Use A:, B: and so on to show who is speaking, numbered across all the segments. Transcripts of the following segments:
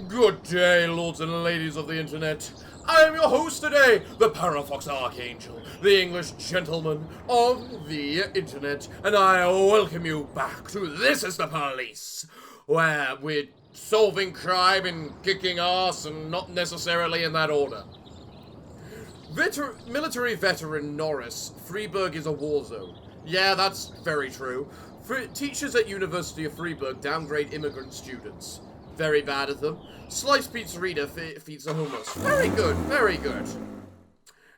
A: Good day, lords and ladies of the internet. I am your host today, the Parafox Archangel, the English gentleman of the internet, and I welcome you back to This is the Police, where we're solving crime and kicking ass, and not necessarily in that order. Military veteran Norris, Freiburg is a war zone. Yeah, that's very true. Teachers at University of Freiburg downgrade immigrant students. Very bad of them. Slice Pizzeria feeds the homeless. Very good, very good.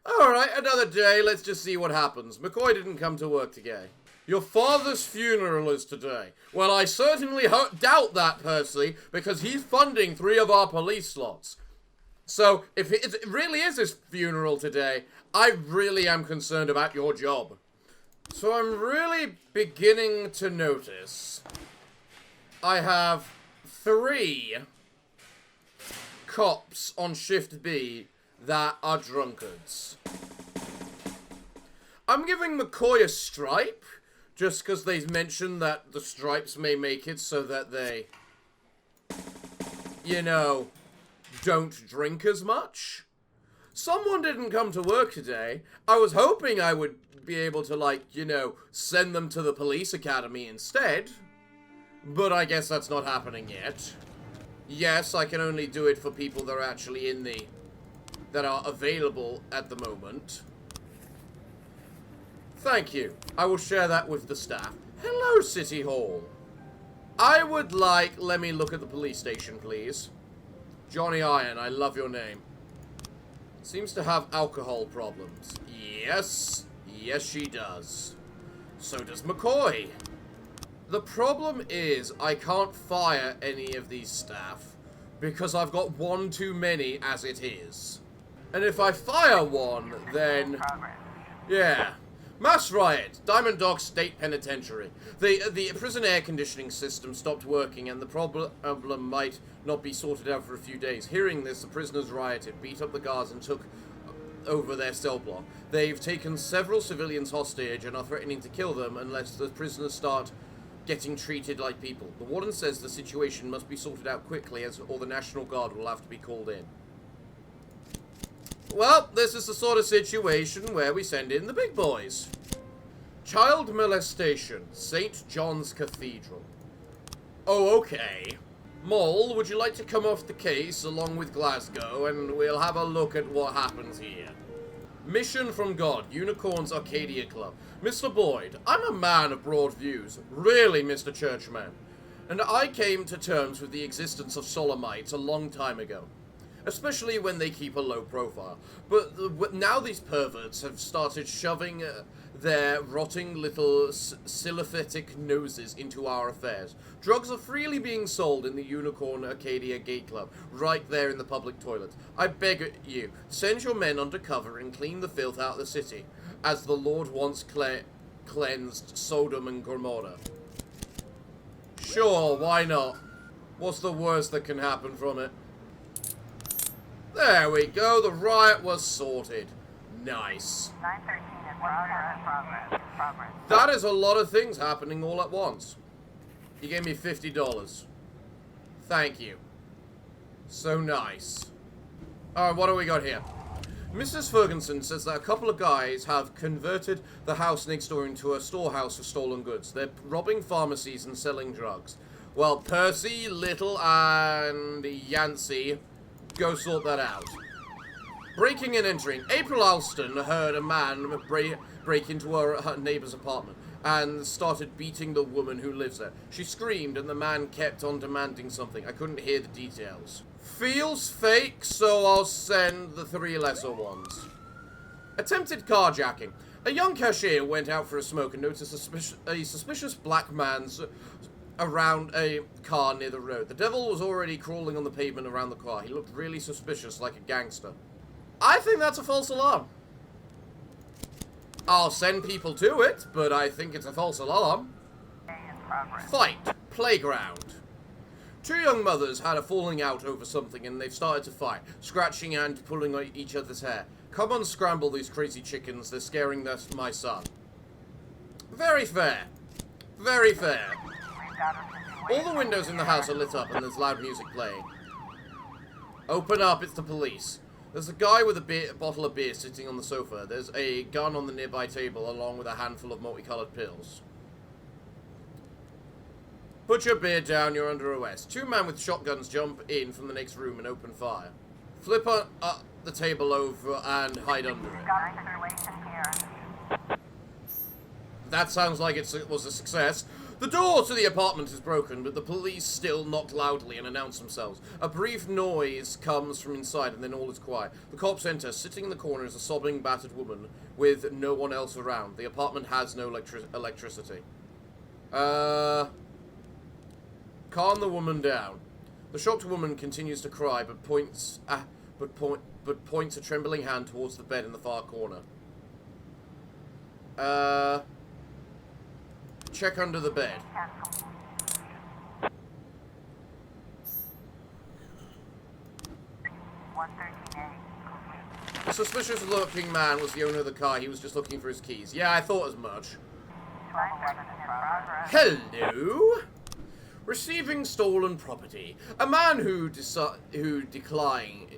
A: Alright, another day, let's just see what happens. McCoy didn't come to work today. Your father's funeral is today. Well, I certainly doubt that, Percy, because he's funding 3 of our police slots. So, if it really is his funeral today, I really am concerned about your job. So I'm really beginning to notice I have 3 cops on shift B that are drunkards. I'm giving McCoy a stripe, just because they mentioned that the stripes may make it so that they, you know, don't drink as much. Someone didn't come to work today. I was hoping I would be able to, like, you know, send them to the police academy instead. But I guess that's not happening yet. Yes, I can only do it for people that are actually that are available at the moment. Thank you. I will share that with the staff. Hello, City Hall. I would like, let me look at the police station, please. Johnny Iron, I love your name. Seems to have alcohol problems. Yes. Yes, she does. So does McCoy. The problem is, I can't fire any of these staff, because I've got one too many as it is. And if I fire one, then... yeah. Mass riot. Diamond Dog State Penitentiary. The prison air conditioning system stopped working, and the problem might not be sorted out for a few days. Hearing this, the prisoners rioted, beat up the guards, and took over their cell block. They've taken several civilians hostage and are threatening to kill them unless the prisoners start getting treated like people. The warden says the situation must be sorted out quickly, or the National Guard will have to be called in. Well, this is the sort of situation where we send in the big boys. Child molestation, St. John's Cathedral. Oh, okay. Moll, would you like to come off the case along with Glasgow, and we'll have a look at what happens here. Mission from God, Unicorns Arcadia Club. Mr. Boyd, I'm a man of broad views. Really, Mr. Churchman. And I came to terms with the existence of Sodomites a long time ago. Especially when they keep a low profile. But now these perverts have started shoving their rotting little syllathetic noses into our affairs. Drugs are freely being sold in the Unicorn Arcadia Gate Club, right there in the public toilet. I beg you, send your men undercover and clean the filth out of the city, as the Lord once cleansed Sodom and Gomorrah. Sure, why not? What's the worst that can happen from it? There we go, the riot was sorted. Nice.
B: 913 in progress.
A: That is a lot of things happening all at once. You gave me $50. Thank you. So nice. Alright, what do we got here? Mrs. Ferguson says that a couple of guys have converted the house next door into a storehouse for stolen goods. They're robbing pharmacies and selling drugs. Well, Percy, Little, and Yancey, go sort that out. Breaking and entering. April Alston heard a man break into her neighbor's apartment and started beating the woman who lives there. She screamed and the man kept on demanding something. I couldn't hear the details. Feels fake, so I'll send the 3 lesser ones. Attempted carjacking. A young cashier went out for a smoke and noticed a suspicious black man's around a car near the road. The devil was already crawling on the pavement around the car. He looked really suspicious, like a gangster. I think that's a false alarm. I'll send people to it, but I think it's a false alarm. Fight. Playground. 2 young mothers had a falling out over something and they've started to fight, scratching and pulling each other's hair. Come on, scramble these crazy chickens. They're scaring my son. Very fair. Very fair. All the windows in the house are lit up and there's loud music playing. Open up, it's the police. There's a guy with a bottle of beer sitting on the sofa. There's a gun on the nearby table, along with a handful of multicolored pills. Put your beer down, you're under arrest. Two men with shotguns jump in from the next room and open fire. Flip the table over and hide under it.
B: Got a situation here.
A: That sounds like it was a success. The door to the apartment is broken, but the police still knock loudly and announce themselves. A brief noise comes from inside, and then all is quiet. The cops enter. Sitting in the corner is a sobbing, battered woman with no one else around. The apartment has no electricity. Calm the woman down. The shocked woman continues to cry, but points a trembling hand towards the bed in the far corner. Check under the bed. The suspicious-looking man was the owner of the car. He was just looking for his keys. Yeah, I thought as much. Hello? Receiving stolen property. A man who declined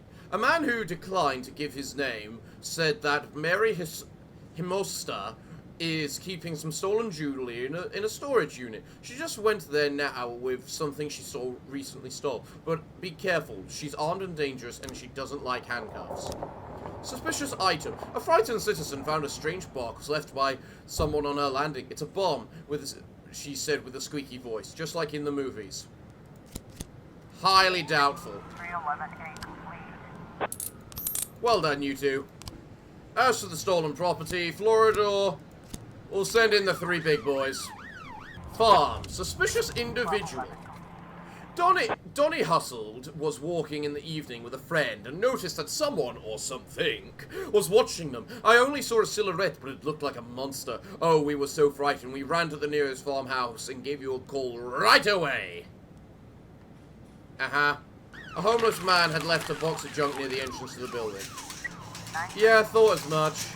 A: to give his name said that Mary Himosta is keeping some stolen jewelry in a storage unit. She just went there now with something she recently stole. But be careful, she's armed and dangerous and she doesn't like handcuffs. Suspicious item. A frightened citizen found a strange box left by someone on her landing. It's a bomb, she said with a squeaky voice, just like in the movies. Highly doubtful.
B: 311A complete.
A: Well done, you two. As for the stolen property, Floridor will send in the three big boys. Farm. Suspicious individual. Donnie Hustled was walking in the evening with a friend and noticed that someone, or something, was watching them. I only saw a silhouette, but it looked like a monster. Oh, we were so frightened. We ran to the nearest farmhouse and gave you a call right away. A homeless man had left a box of junk near the entrance to the building. Yeah, I thought as much.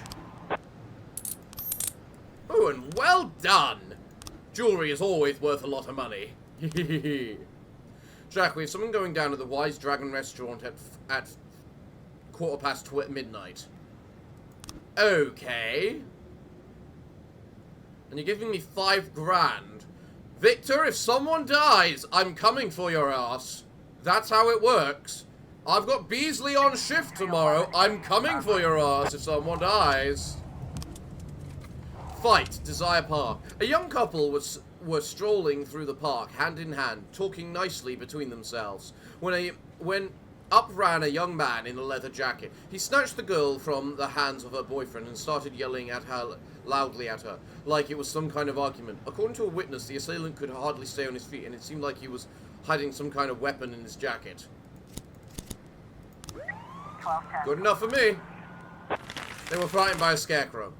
A: Oh, and well done! Jewelry is always worth a lot of money. Jack, we have someone going down to the Wise Dragon restaurant at 12:15 midnight. Okay. And you're giving me $5 grand. Victor, if someone dies, I'm coming for your ass. That's how it works. I've got Beasley on shift tomorrow. I'm coming for your ass if someone dies. Fight, Desire Park. A young couple were strolling through the park, hand in hand, talking nicely between themselves, when up ran a young man in a leather jacket. He snatched the girl from the hands of her boyfriend and started yelling at her loudly at her, like it was some kind of argument. According to a witness, the assailant could hardly stay on his feet, and it seemed like he was hiding some kind of weapon in his jacket. Good enough for me. They were frightened by a scarecrow.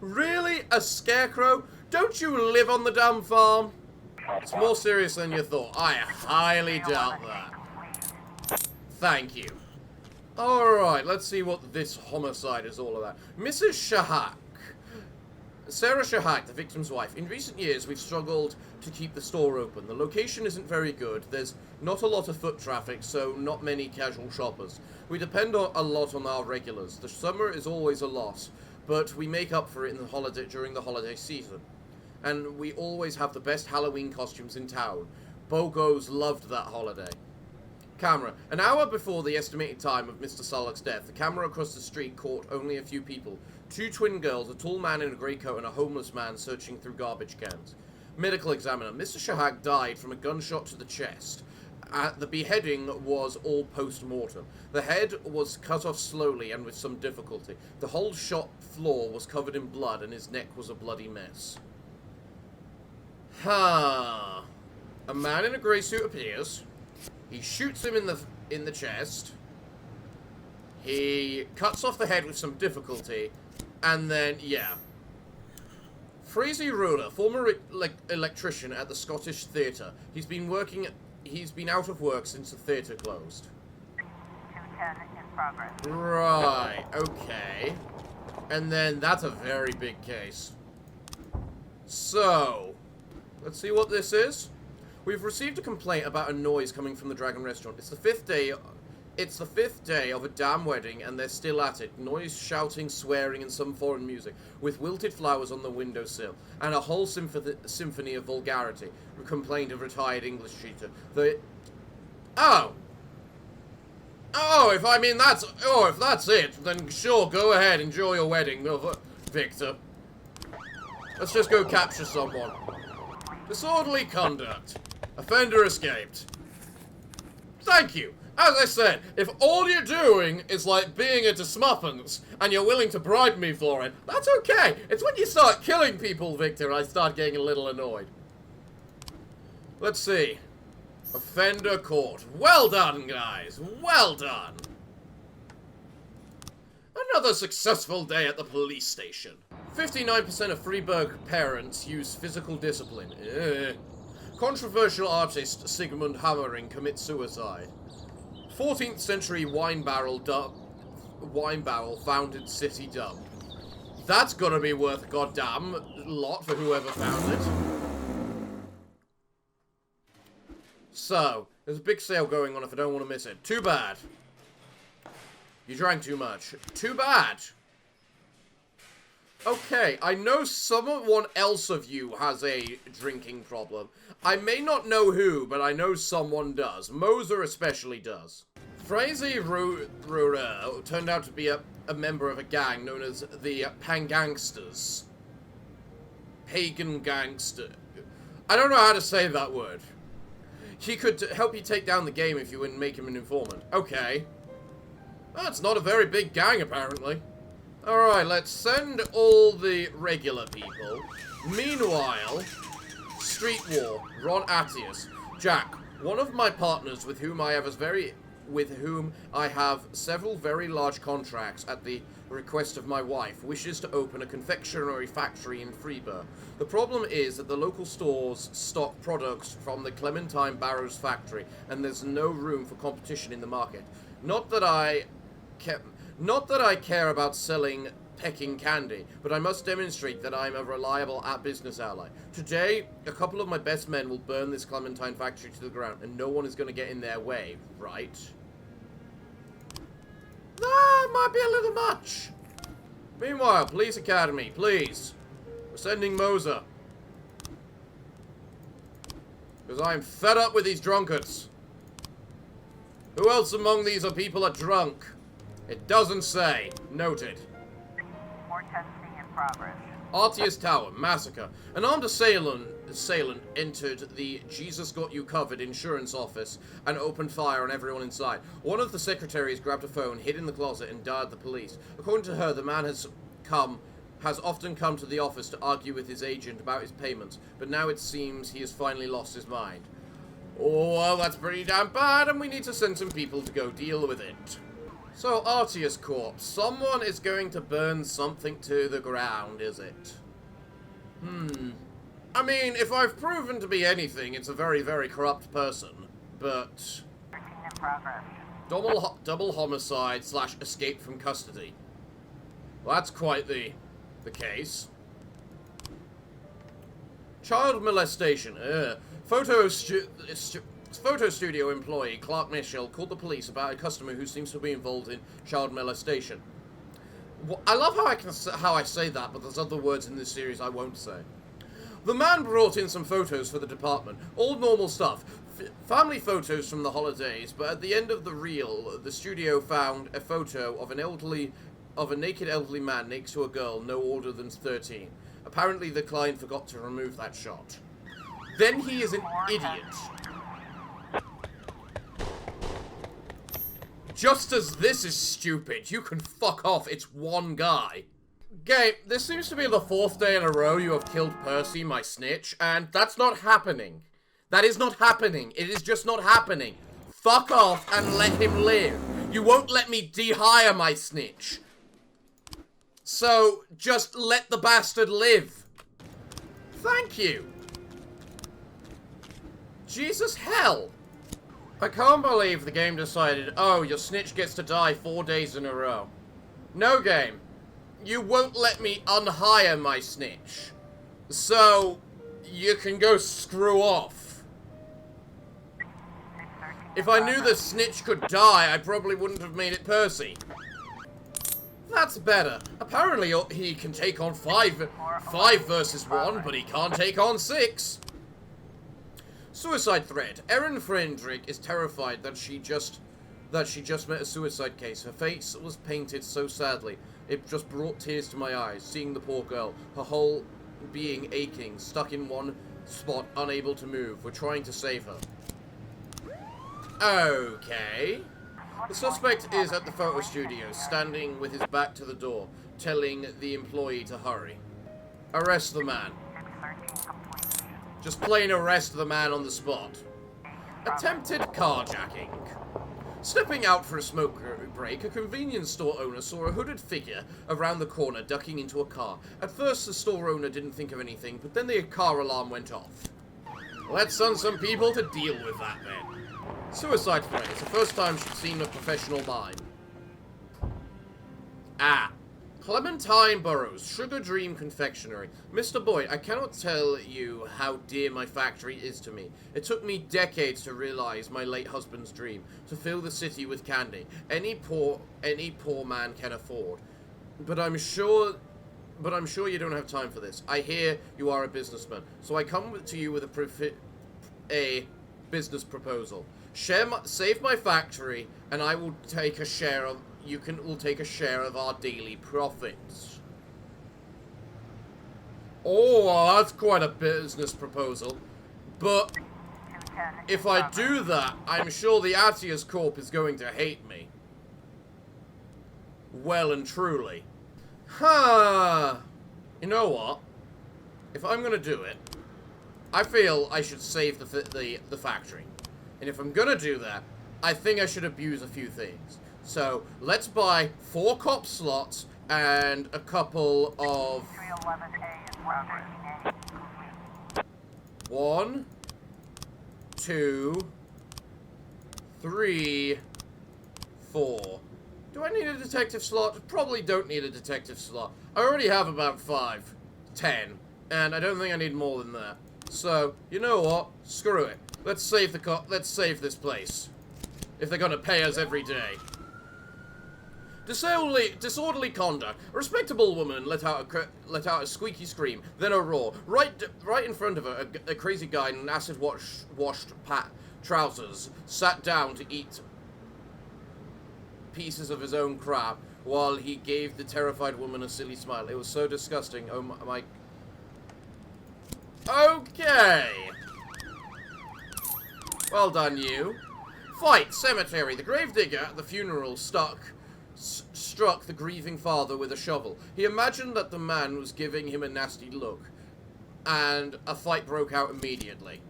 A: Really? A scarecrow? Don't you live on the damn farm? It's more serious than you thought. I highly doubt that. Thank you. Alright, let's see what this homicide is all about. Mrs. Shahak. Sarah Shahak, the victim's wife. In recent years, we've struggled to keep the store open. The location isn't very good. There's not a lot of foot traffic, so not many casual shoppers. We depend a lot on our regulars. The summer is always a loss, but we make up for it during the holiday season. And we always have the best Halloween costumes in town. Bogos loved that holiday. Camera. An hour before the estimated time of Mr. Sullock's death, the camera across the street caught only a few people. Two twin girls, a tall man in a grey coat, and a homeless man searching through garbage cans. Medical examiner. Mr. Shahak died from a gunshot to the chest. The beheading was all post-mortem. The head was cut off slowly and with some difficulty. The whole shop floor was covered in blood, and his neck was a bloody mess. A man in a grey suit appears. He shoots him in the chest. He cuts off the head with some difficulty. And then, yeah. Freezy Ruler, former electrician at the Scottish Theatre. He's been out of work since the theatre closed.
B: 210 in progress.
A: Right, okay. And then that's a very big case. So, let's see what this is. We've received a complaint about a noise coming from the Dragon Restaurant. It's the fifth day It's the 5th day of a damn wedding, and they're still at it. Noise, shouting, swearing, and some foreign music, with wilted flowers on the windowsill, and a whole symphony of vulgarity, complained a retired English teacher. Oh, if that's it, then sure, go ahead, enjoy your wedding, Victor. Let's just go capture someone. Disorderly conduct. Offender escaped. Thank you. As I said, if all you're doing is like being a dismuffins, and you're willing to bribe me for it, that's okay. It's when you start killing people, Victor, I start getting a little annoyed. Let's see. Offender caught. Well done, guys. Well done. Another successful day at the police station. 59% of Freiburg parents use physical discipline. Controversial artist Sigmund Hammering commits suicide. 14th century wine barrel founded city dump. That's gotta be worth a goddamn lot for whoever found it. So, there's a big sale going on if I don't want to miss it. Too bad. You drank too much. Too bad. Okay, I know someone else of you has a drinking problem. I may not know who, but I know someone does. Moser especially does. Fraser Rurer turned out to be a member of a gang known as the Pangangsters. Pagan Gangster. I don't know how to say that word. He could help you take down the game if you wouldn't make him an informant. Okay. That's not a very big gang, apparently. Alright, let's send all the regular people. Meanwhile, Street War, Ron Attius. Jack, one of my partners with whom I have several very large contracts at the request of my wife, wishes to open a confectionery factory in Freiburg. The problem is that the local stores stock products from the Clementine Barrows factory, and there's no room for competition in the market. Not that I care about selling pecking candy, but I must demonstrate that I'm a reliable business ally. Today, a couple of my best men will burn this Clementine factory to the ground, and no one is going to get in their way, right? That might be a little much. Meanwhile, Police Academy, please. We're sending Moser. Because I'm fed up with these drunkards. Who else among these people are drunk? It doesn't say. Noted.
B: More testing in progress.
A: Artius Tower, massacre. An armed assailant entered the Jesus Got You Covered insurance office and opened fire on everyone inside. One of the secretaries grabbed a phone, hid in the closet, and dialed the police. According to her, the man has often come to the office to argue with his agent about his payments, but now it seems he has finally lost his mind. Oh, well, that's pretty damn bad, and we need to send some people to go deal with it. So, Artius Corp, someone is going to burn something to the ground, is it? I mean, if I've proven to be anything, it's a very, very corrupt person. But
B: 13 in progress.
A: double homicide / escape from custody. Well, that's quite the case. Child molestation. Photo studio employee Clark Michel called the police about a customer who seems to be involved in child molestation. I love how I say that, but there's other words in this series I won't say. The man brought in some photos for the department. All normal stuff. Family photos from the holidays, but at the end of the reel, the studio found a photo of a naked elderly man next to a girl no older than 13. Apparently the client forgot to remove that shot. Then he is an idiot. Just as this is stupid, you can fuck off, it's one guy. Game, this seems to be the 4th day in a row you have killed Percy, my snitch, and that's not happening. That is not happening. It is just not happening. Fuck off and let him live. You won't let me de-hire my snitch. So, just let the bastard live. Thank you. Jesus hell. I can't believe the game decided, oh, your snitch gets to die 4 days in a row. No game. You won't let me unhire my snitch. So, you can go screw off.
B: 613
A: If I knew the snitch could die, I probably wouldn't have made it Percy. That's better. Apparently he can take on five versus 1, but he can't take on 6. Suicide threat. Erin Friendrick is terrified that she just met a suicide case. Her face was painted so sadly, it just brought tears to my eyes, seeing the poor girl, her whole being aching, stuck in one spot, unable to move. We're trying to save her. Okay. The suspect is at the photo studio, standing with his back to the door, telling the employee to hurry. Arrest the man. Just plain arrest the man on the spot. Attempted carjacking. Stepping out for a smoke break, a convenience store owner saw a hooded figure around the corner ducking into a car. At first, the store owner didn't think of anything, but then the car alarm went off. Let's send some people to deal with that then. Suicide threat. It's the first time she's seen a professional mime. Clementine Burrows, Sugar Dream Confectionery. Mr. Boyd, I cannot tell you how dear my factory is to me. It took me decades to realize my late husband's dream, to fill the city with candy. Any poor man can afford. But I'm sure you don't have time for this. I hear you are a businessman, so I come to you with a business proposal. Save my factory, and I will take a share of. Will take a share of our daily profits. Oh, that's quite a business proposal. But if I do that, I'm sure the Atius Corp is going to hate me. Well and truly. You know what? If I'm gonna do it, I feel I should save the factory. And if I'm gonna do that, I think I should abuse a few things. So, let's buy 4 cop slots and a couple of...
B: 311A is progress.
A: 1, 2, 3, 4. Do I need a detective slot? Probably don't need a detective slot. I already have about 5, 10, and I don't think I need more than that. So, you know what? Screw it. Let's save this place. If they're gonna pay us every day. Disorderly conduct. A respectable woman let out a squeaky scream, then a roar. Right in front of her, a crazy guy in acid-washed trousers sat down to eat pieces of his own crap while he gave the terrified woman a silly smile. It was so disgusting. Oh my... Okay. Well done, you. Fight. Cemetery. The gravedigger at the funeral struck the grieving father with a shovel. He imagined that the man was giving him a nasty look, and a fight broke out immediately.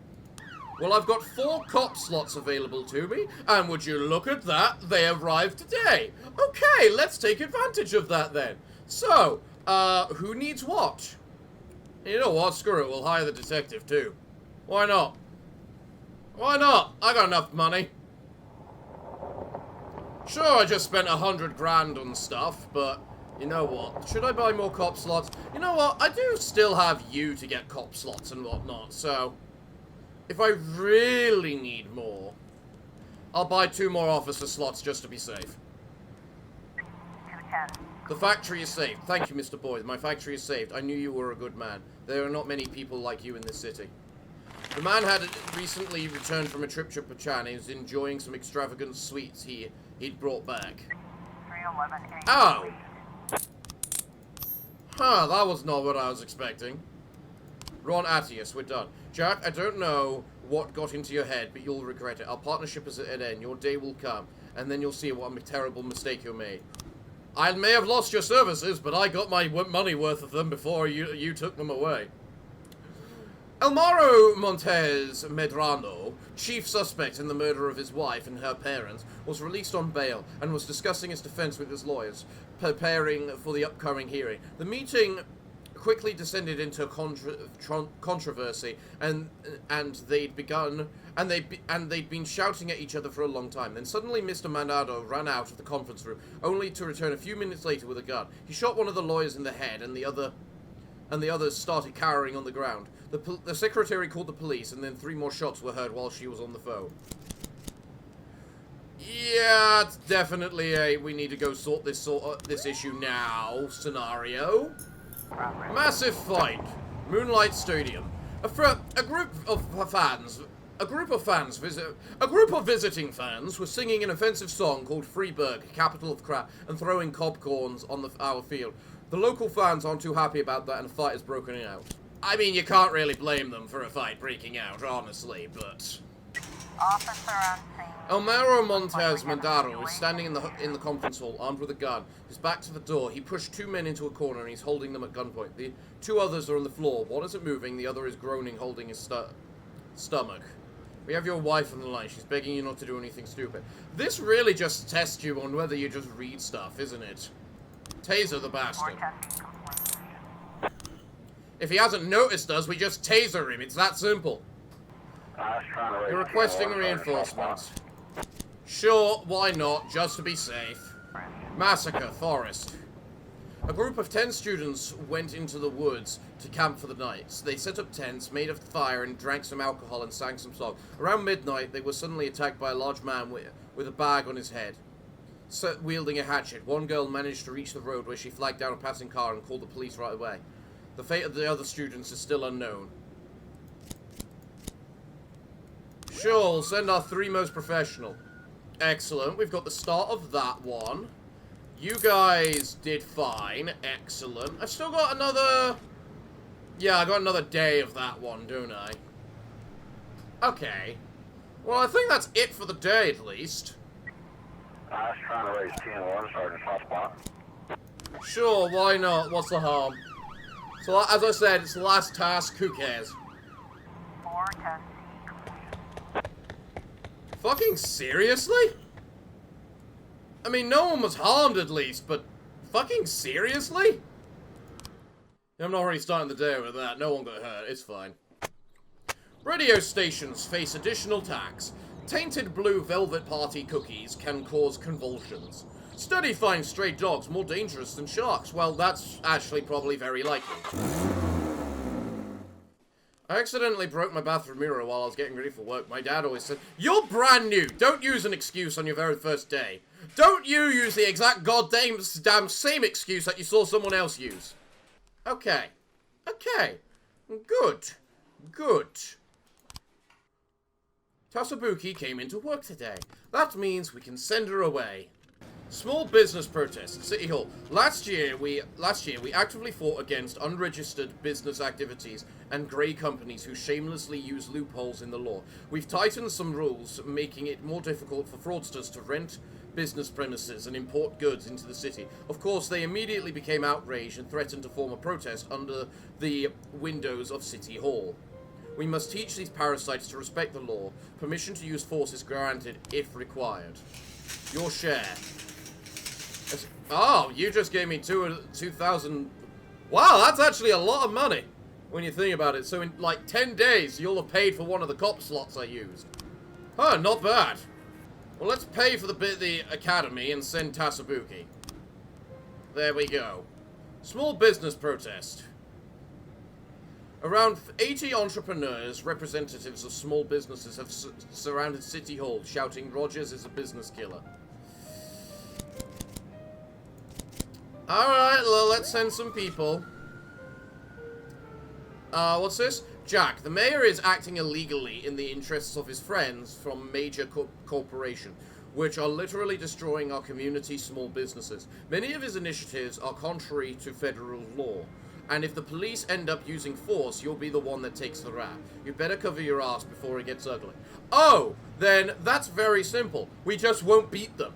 A: Well, I've got 4 cop slots available to me, and would you look at that, they arrived today. Okay, let's take advantage of that then. So, who needs what? You know what, screw it, we'll hire the detective too. Why not? Why not? I got enough money. Sure, I just spent 100 grand on stuff, but you know what? Should I buy more cop slots? You know what? I do still have you to get cop slots and whatnot, so if I really need more, I'll buy 2 more officer slots just to be safe.
B: 210.
A: The factory is saved. Thank you, Mr. Boyd. My factory is saved. I knew you were a good man. There are not many people like you in this city. The man had recently returned from a trip to Japan. He was enjoying some extravagant sweets he'd brought back.
B: 311A.
A: Oh! Huh, that was not what I was expecting. Ron Atius, we're done. Jack, I don't know what got into your head, but you'll regret it. Our partnership is at an end. Your day will come, and then you'll see what a terrible mistake you made. I may have lost your services, but I got my money worth of them before you took them away. Elmaro Montez Medrano, chief suspect in the murder of his wife and her parents, was released on bail and was discussing his defense with his lawyers, preparing for the upcoming hearing. The meeting quickly descended into controversy, and they'd been shouting at each other for a long time. Then suddenly Mr. Mandado ran out of the conference room, only to return a few minutes later with a gun. He shot one of the lawyers in the head, and the others started cowering on the ground. The secretary called the police, and then 3 more shots were heard while she was on the phone. Yeah, it's definitely a we need to go sort this issue now scenario. Massive fight. Moonlight Stadium. A group of visiting fans were singing an offensive song called Freeburg, capital of crap, and throwing popcorns on our field. The local fans aren't too happy about that, and a fight has broken out. I mean, you can't really blame them for a fight breaking out, honestly, but...
B: Officer on scene.
A: Elmero Montez Mandaro is standing in the conference hall, armed with a gun. His back to the door. He pushed two men into a corner and he's holding them at gunpoint. The two others are on the floor. One isn't moving, the other is groaning, holding his stomach. We have your wife on the line. She's begging you not to do anything stupid. This really just tests you on whether you just read stuff, isn't it? Taser the bastard. If he hasn't noticed us, we just taser him. It's that simple. You're requesting reinforcements. Sure, why not, just to be safe. Massacre, Forest. A group of 10 students went into the woods to camp for the night. They set up tents, made a fire, and drank some alcohol and sang some songs. Around midnight, they were suddenly attacked by a large man with a bag on his head, wielding a hatchet. One girl managed to reach the road where she flagged down a passing car and called the police right away. The fate of the other students is still unknown. Sure, we'll send our 3 most professional. Excellent. We've got the start of that one. You guys did fine. Excellent. I've still got another... Yeah, I got another day of that one, don't I? Okay. Well, I think that's it for the day, at least.
C: I was trying to raise 10-1, Sergeant Hotspot.
A: Sure, why not? What's the harm? So, as I said, it's the last task. Who cares?
B: 4 to C.
A: Fucking seriously? I mean, no one was harmed at least, but fucking seriously? I'm not already starting the day with that. No one got hurt. It's fine. Radio stations face additional tax. Tainted blue velvet party cookies can cause convulsions. Study finds stray dogs more dangerous than sharks. Well, that's actually probably very likely. I accidentally broke my bathroom mirror while I was getting ready for work. My dad always said, "You're brand new. Don't use an excuse on your very first day. Don't you use the exact goddamn same excuse that you saw someone else use." Okay. Okay. Good. Good. Tasabuki came into work today. That means we can send her away. Small business protest at City Hall. Last year we actively fought against unregistered business activities and grey companies who shamelessly use loopholes in the law. We've tightened some rules, making it more difficult for fraudsters to rent business premises and import goods into the city. Of course, they immediately became outraged and threatened to form a protest under the windows of City Hall. We must teach these parasites to respect the law. Permission to use force is granted if required. Your share. Oh, you just gave me 2,000. Wow, that's actually a lot of money when you think about it. So in like 10 days, you'll have paid for one of the cop slots I used. Huh, not bad. Well, let's pay for the academy and send Tasabuki. There we go. Small business protest. Around 80 entrepreneurs, representatives of small businesses, have surrounded City Hall, shouting, "Rogers is a business killer." Alright, well, let's send some people. What's this? Jack, the mayor is acting illegally in the interests of his friends from major corporation, which are literally destroying our community small businesses. Many of his initiatives are contrary to federal law. And if the police end up using force, you'll be the one that takes the rap. You better cover your ass before it gets ugly. Oh, then that's very simple. We just won't beat them.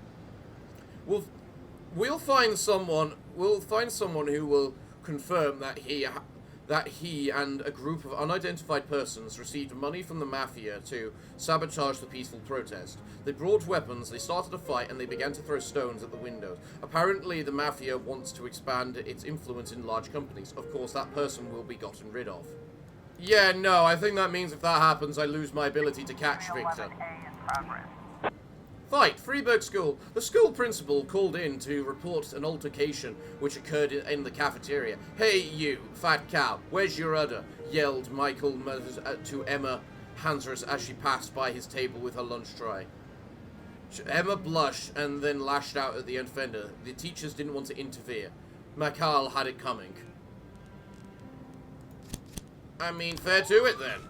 A: We'll find someone who will confirm that he and a group of unidentified persons received money from the mafia to sabotage the peaceful protest. They brought weapons, they started a fight, and they began to throw stones at the windows. Apparently, the mafia wants to expand its influence in large companies. Of course, that person will be gotten rid of. Yeah, no, I think that means if that happens, I lose my ability to catch Victor.
B: 11A in progress.
A: Fight! Freeburg School. The school principal called in to report an altercation which occurred in the cafeteria. "Hey, you, fat cow, where's your udder?" yelled Michael to Emma Hansers as she passed by his table with her lunch tray. Emma blushed and then lashed out at the offender. The teachers didn't want to interfere. Mikhail had it coming. I mean, fair to it then.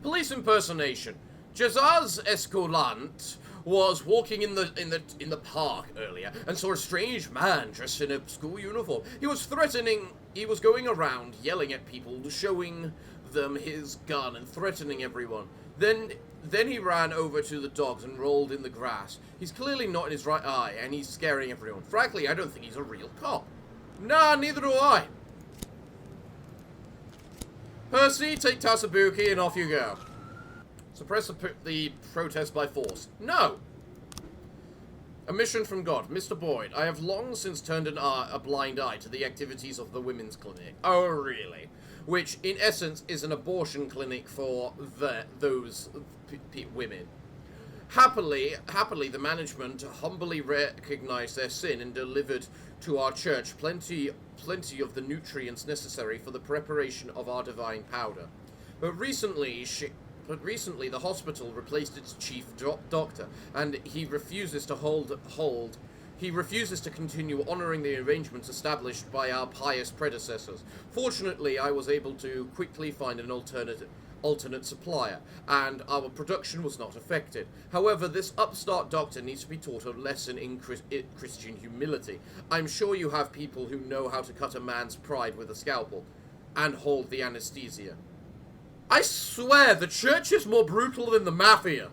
A: Police impersonation. Jazaz Escolant was walking in the park earlier and saw a strange man dressed in a school uniform. He was threatening. He was going around yelling at people, showing them his gun and threatening everyone. Then he ran over to the dogs and rolled in the grass. He's clearly not in his right eye, and he's scaring everyone. Frankly, I don't think he's a real cop. Nah, neither do I. Percy, take Tasabuki and off you go. Suppress the protest by force. No! A mission from God. Mr. Boyd, I have long since turned a blind eye to the activities of the women's clinic. Oh, really? Which, in essence, is an abortion clinic for those women. Happily, the management humbly recognized their sin and delivered to our church plenty of the nutrients necessary for the preparation of our divine powder. But recently, the hospital replaced its chief doctor, and he refuses to continue honoring the arrangements established by our pious predecessors. Fortunately, I was able to quickly find an alternate supplier, and our production was not affected. However, this upstart doctor needs to be taught a lesson in Christian humility. I'm sure you have people who know how to cut a man's pride with a scalpel, and hold the anesthesia. I swear, the church is more brutal than the mafia.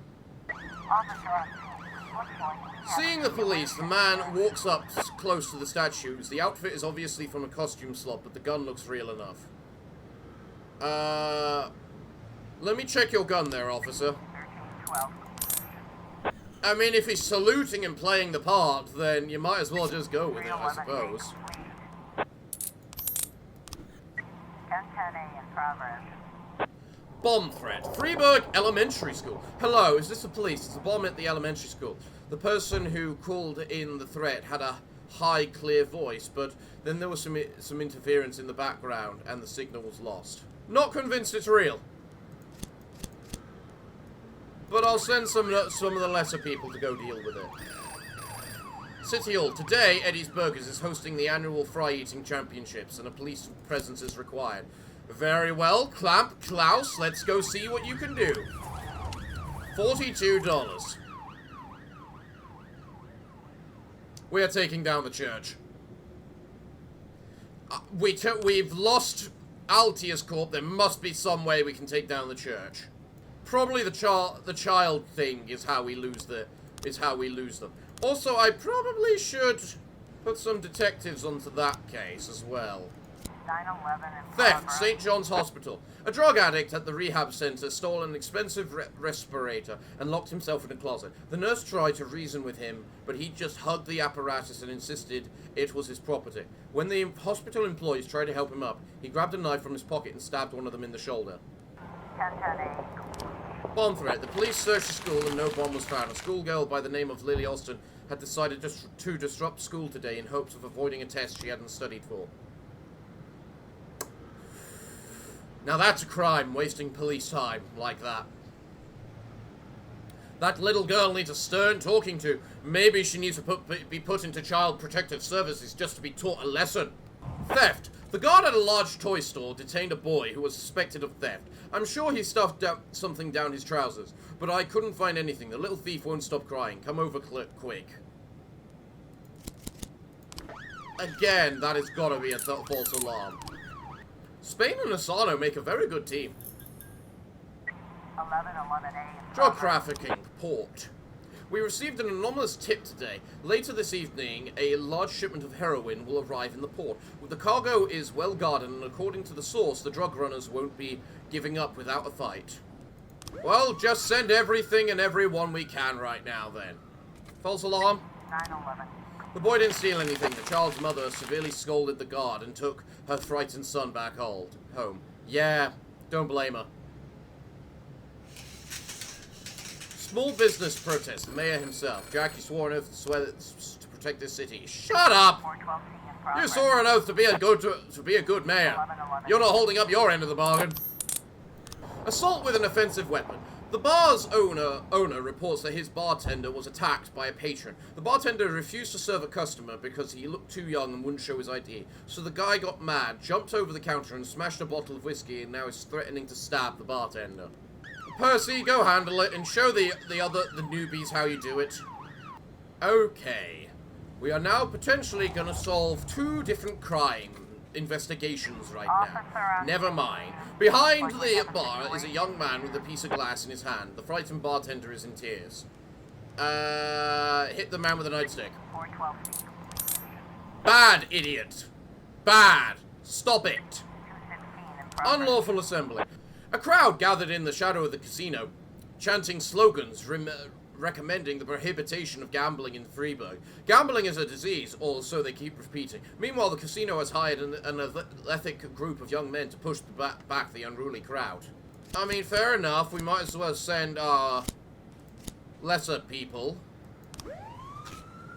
A: Seeing the police, the man walks up close to the statues. The outfit is obviously from a costume slot, but the gun looks real enough. Let me check your gun there, officer. I mean, if he's saluting and playing the part, then you might as well just go with it, I suppose.
B: 10-10A in progress.
A: Bomb threat. Freeburg Elementary School. Hello, is this the police? It's a bomb at the elementary school. The person who called in the threat had a high, clear voice, but then there was some interference in the background, and the signal was lost. Not convinced it's real. But I'll send some of the lesser people to go deal with it. City Hall. Today, Eddie's Burgers is hosting the annual fry eating championships, and a police presence is required. Very well, Clamp, Klaus, let's go see what you can do. $42. We are taking down the church. We've lost Altius Corp. There must be some way we can take down the church. Probably the child thing is how we lose them. Also, I probably should put some detectives onto that case as well.
B: 9/11 in
A: Theft,
B: progress.
A: St. John's Hospital. A drug addict at the rehab center stole an expensive respirator and locked himself in a closet. The nurse tried to reason with him, but he just hugged the apparatus and insisted it was his property. When the hospital employees tried to help him up, he grabbed a knife from his pocket and stabbed one of them in the shoulder.
B: 10-10A.
A: Bomb threat. The police searched the school and no bomb was found. A schoolgirl by the name of Lily Austin had decided to disrupt school today in hopes of avoiding a test she hadn't studied for. Now that's a crime, wasting police time like that. That little girl needs a stern talking to. Maybe she needs to be put into child protective services just to be taught a lesson. Theft. The guard at a large toy store detained a boy who was suspected of theft. I'm sure he stuffed something down his trousers, but I couldn't find anything. The little thief won't stop crying. Come over quick. Again, that has got to be a false alarm. Spain and Asano make a very good team.
B: 11-11A in
A: Drug
B: progress.
A: trafficking, port. We received an anomalous tip today. Later this evening, a large shipment of heroin will arrive in the port. The cargo is well guarded, and according to the source, the drug runners won't be giving up without a fight. Well, just send everything and everyone we can right now, then. False alarm?
B: 9/11.
A: The boy didn't steal anything. The child's mother severely scolded the guard and took her frightened son back home. Yeah, don't blame her. Small business protest. The mayor himself. Jackie swore an oath to swear to protect this city. Shut up!
B: 412C in
A: You
B: progress.
A: swore an oath to be a good mayor. You're not holding up your end of the bargain. Assault with an offensive weapon. The bar's owner reports that his bartender was attacked by a patron. The bartender refused to serve a customer because he looked too young and wouldn't show his ID. So the guy got mad, jumped over the counter and smashed a bottle of whiskey, and now is threatening to stab the bartender. Percy, go handle it and show the newbies how you do it. Okay. We are now potentially gonna solve 2 different crime investigations right now. Never mind. Behind the bar is a young man with a piece of glass in his hand. The frightened bartender is in tears. Hit the man with a nightstick.
B: 412 feet.
A: Bad, idiot. Bad. Stop it.
B: 216 in progress.
A: Unlawful assembly. A crowd gathered in the shadow of the casino, chanting slogans recommending the prohibition of gambling in Freiburg. Gambling is a disease, or so they keep repeating. Meanwhile, the casino has hired an athletic group of young men to push back the unruly crowd. I mean, fair enough. We might as well send our lesser people.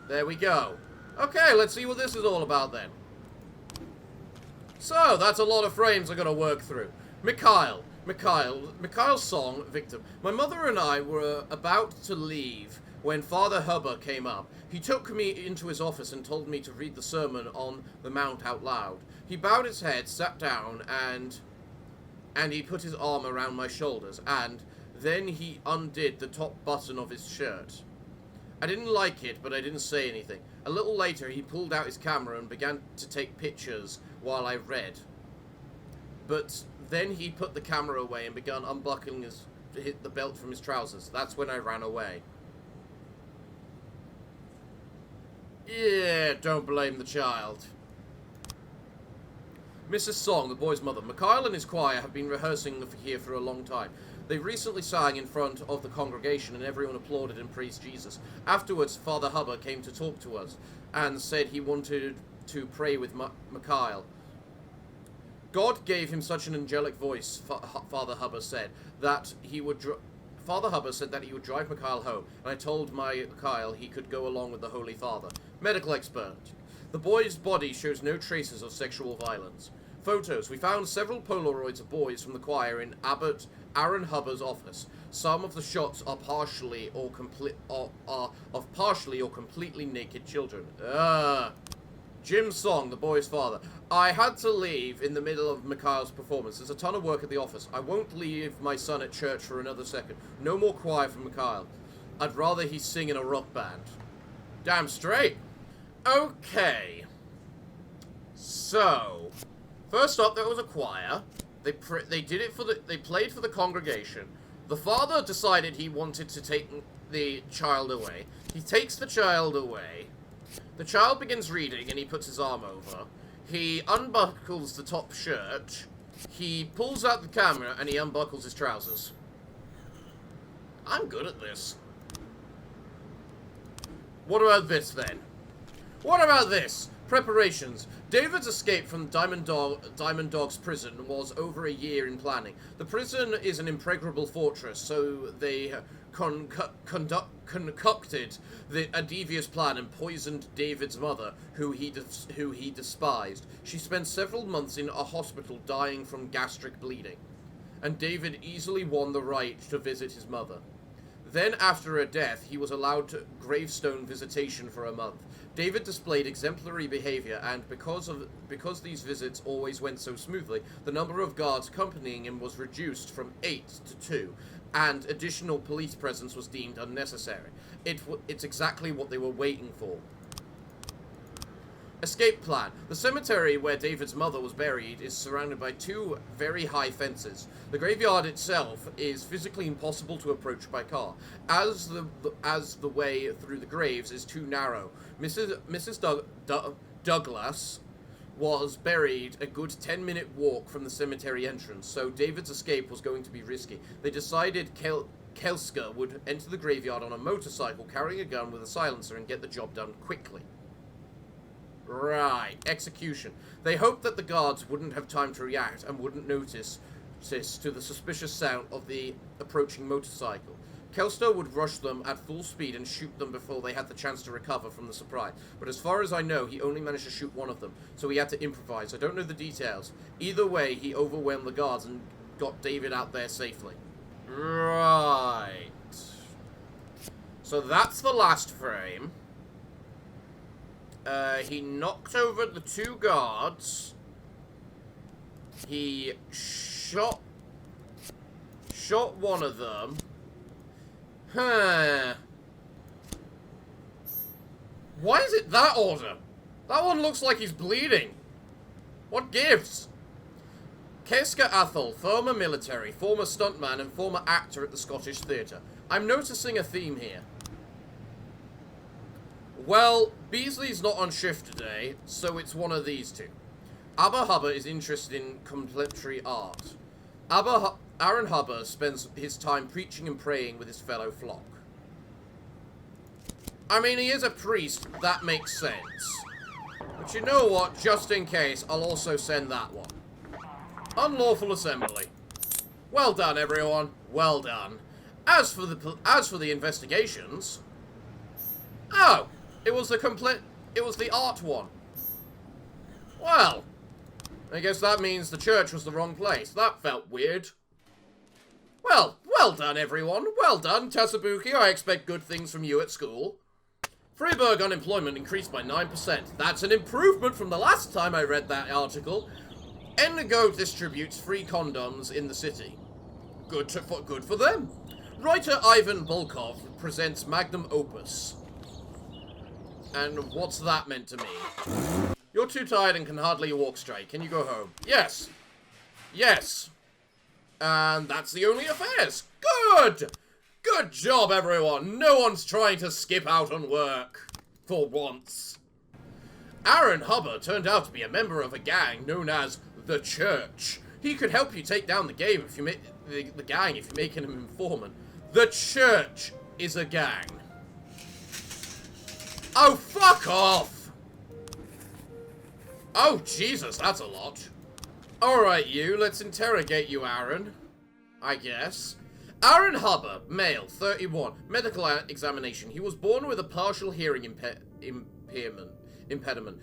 A: There we go. Okay, let's see what this is all about then. So, that's a lot of frames I've got to work through. Mikhail's song, Victim. My mother and I were about to leave when Father Hubber came up. He took me into his office and told me to read the Sermon on the Mount out loud. He bowed his head, sat down, and he put his arm around my shoulders, and then he undid the top button of his shirt. I didn't like it, but I didn't say anything. A little later, he pulled out his camera and began to take pictures while I read. But then he put the camera away and began unbuckling the belt from his trousers. That's when I ran away. Yeah, don't blame the child. Mrs. Song, the boy's mother. Mikhail and his choir have been rehearsing here for a long time. They recently sang in front of the congregation and everyone applauded and praised Jesus. Afterwards, Father Hubber came to talk to us and said he wanted to pray with Mikhail. God gave him such an angelic voice, Father Hubber said, that he would Father Hubber said that he would drive Mikhail home, and I told Mikhail he could go along with the Holy Father. Medical expert. The boy's body shows no traces of sexual violence. Photos. We found several Polaroids of boys from the choir in Abbot Aaron Hubber's office. Some of the shots are partially or completely naked children. Jim Song, the boy's father. I had to leave in the middle of Mikhail's performance. There's a ton of work at the office. I won't leave my son at church for another second. No more choir for Mikhail. I'd rather he sing in a rock band. Damn straight. Okay. So, first up, there was a choir. They did it for they played for the congregation. The father decided he wanted to take the child away. He takes the child away. The child begins reading and he puts his arm over. He unbuckles the top shirt. He pulls out the camera and he unbuckles his trousers. I'm good at this. What about this then? What about this? Preparations. David's escape from Diamond Dog's prison was over a year in planning. The prison is an impregnable fortress, so they concocted a devious plan and poisoned David's mother, who he despised. She spent several months in a hospital dying from gastric bleeding, and David easily won the right to visit his mother. Then, after her death, he was allowed gravestone visitation for a month. David displayed exemplary behavior, and because these visits always went so smoothly, the number of guards accompanying him was reduced from 8 to 2, and additional police presence was deemed unnecessary. It's exactly what they were waiting for. Escape plan. The cemetery where David's mother was buried is surrounded by 2 very high fences. The graveyard itself is physically impossible to approach by car, as the way through the graves is too narrow. Mrs. Douglas was buried a good 10-minute walk from the cemetery entrance, so David's escape was going to be risky. They decided Kelska would enter the graveyard on a motorcycle carrying a gun with a silencer and get the job done quickly. Right, execution. They hoped that the guards wouldn't have time to react and wouldn't notice to the suspicious sound of the approaching motorcycle. Kelster would rush them at full speed and shoot them before they had the chance to recover from the surprise. But as far as I know, he only managed to shoot one of them, so he had to improvise. I don't know the details. Either way, he overwhelmed the guards and got David out there safely. Right. So that's the last frame. He knocked over the 2 guards. He shot one of them. Huh. Why is it that order? That one looks like he's bleeding. What gives? Keska Athol, former military, former stuntman, and former actor at the Scottish Theatre. I'm noticing a theme here. Well, Beasley's not on shift today, so it's one of these two. Abba Hubba is interested in contemporary art. Aaron Hubba spends his time preaching and praying with his fellow flock. I mean, he is a priest, that makes sense. But you know what, just in case, I'll also send that one. Unlawful assembly. Well done, everyone. Well done. As for the investigations... Oh! It was the art one. Well... I guess that means the church was the wrong place. That felt weird. Well done, everyone. Well done, Tasabuki. I expect good things from you at school. Freiburg unemployment increased by 9%. That's an improvement from the last time I read that article. Endigo distributes free condoms in the city. Good for them. Writer Ivan Volkov presents magnum opus. And what's that meant to mean? You're too tired and can hardly walk straight. Can you go home? Yes. Yes. And that's the only affairs. Good! Good job, everyone. No one's trying to skip out on work. For once. Aaron Hubba turned out to be a member of a gang known as the Church. He could help you take down the gang if you make him an informant. The Church is a gang. Oh, fuck off! Oh, Jesus, that's a lot. Alright, let's interrogate you, Aaron. I guess. Aaron Hubba, male, 31, medical examination. He was born with a partial hearing impediment,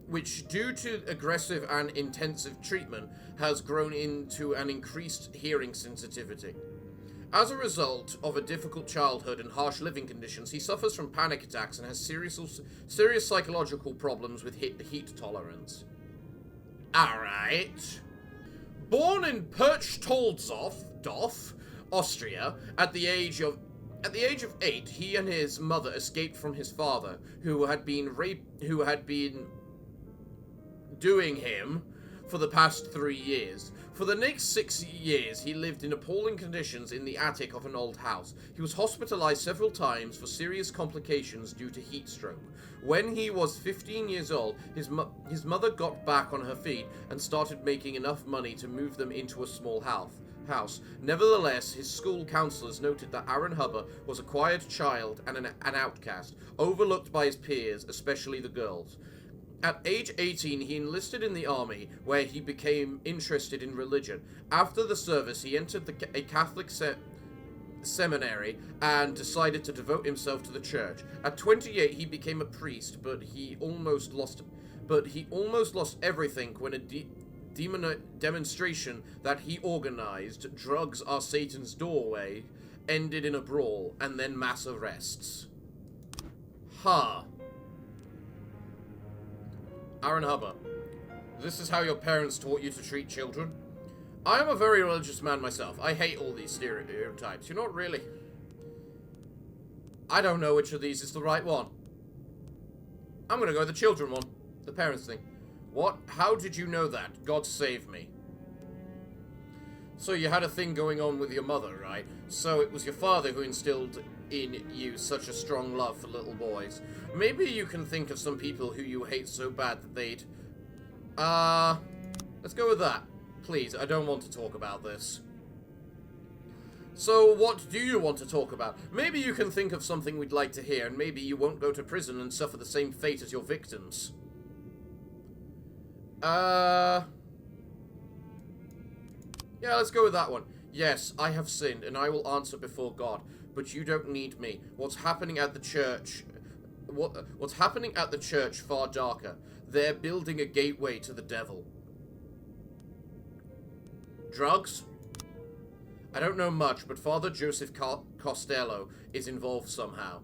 A: which, due to aggressive and intensive treatment, has grown into an increased hearing sensitivity. As a result of a difficult childhood and harsh living conditions, he suffers from panic attacks and has serious psychological problems with heat tolerance. Alright. Born in Perchtoldsdorf, Austria, at the age of 8, he and his mother escaped from his father, who had been doing him for the past 3 years. For the next 6 years, he lived in appalling conditions in the attic of an old house. He was hospitalized several times for serious complications due to heat stroke. When he was 15 years old, his mother got back on her feet and started making enough money to move them into a small house. Nevertheless, his school counselors noted that Aaron Hubba was a quiet child and an outcast, overlooked by his peers, especially the girls. At age 18, he enlisted in the army, where he became interested in religion. After the service, he entered a Catholic seminary and decided to devote himself to the church. At 28, he became a priest, but he almost lost everything when a demonstration that he organized, "Drugs Are Satan's Doorway," ended in a brawl and then mass arrests. Huh. Aaron Hubba, this is how your parents taught you to treat children? I am a very religious man myself. I hate all these stereotypes. You're not really... I don't know which of these is the right one. I'm gonna go with the children one. The parents thing. What? How did you know that? God save me. So you had a thing going on with your mother, right? So it was your father who instilled in you such a strong love for little boys. Maybe you can think of some people who you hate so bad that they'd... let's go with that. Please, I don't want to talk about this. So, what do you want to talk about? Maybe you can think of something we'd like to hear, and maybe you won't go to prison and suffer the same fate as your victims. Yeah, let's go with that one. Yes, I have sinned, and I will answer before God. But you don't need me. What's happening at the church... What's happening at the church far darker. They're building a gateway to the devil. Drugs? I don't know much, but Father Joseph Costello is involved somehow.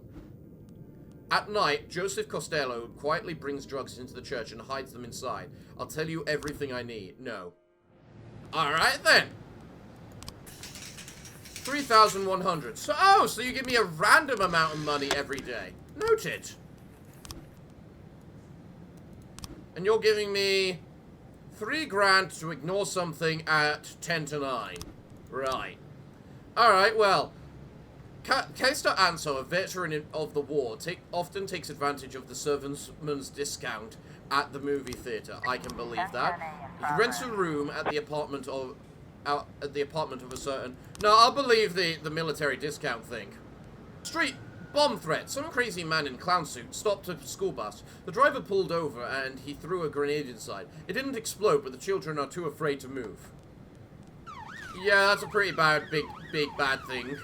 A: At night, Joseph Costello quietly brings drugs into the church and hides them inside. I'll tell you everything I need. No. Alright then. 3,100. So you give me a random amount of money every day. Noted. And you're giving me 3 grand to ignore something at 10 to 9. Right. Alright, well. Kester Anso, a veteran of the war, often takes advantage of the servantman's discount at the movie theater. I can believe that. He rents a room at the apartment of a certain... No, I'll believe the military discount thing. Street bomb threat. Some crazy man in clown suit stopped a school bus. The driver pulled over and he threw a grenade inside. It didn't explode, but the children are too afraid to move. Yeah, that's a pretty bad, big bad thing